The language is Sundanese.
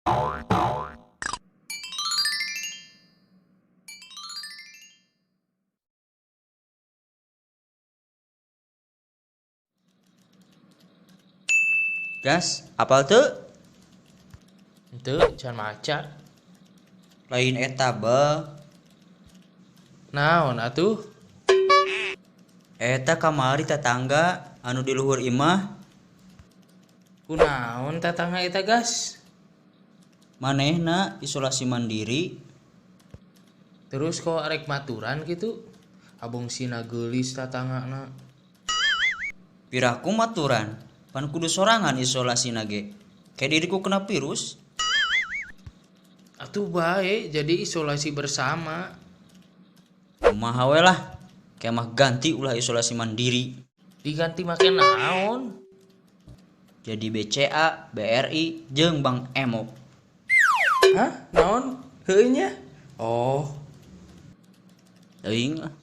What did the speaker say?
Gas, apal tuh? Itu jangan maca. Lain eta be. Naon atuh? Eta kamari tetangga anu di luhur imah. Kunaon tatangga eta gas? Manehna isolasi mandiri. Terus kok arek maturan gitu? Abong sina geulis tatanggana. Piraku maturan, pan kudu sorangan isolasi nage. Kayak diriku kena virus. Atuh bae jadi isolasi bersama. Kumaha we lah. Kayak mah ganti ulah isolasi mandiri. Diganti make naon? Jadi BCA, BRI, jeung Bank Emok. Hah? Naon? Heueuy nya? Oh, Teuing lah.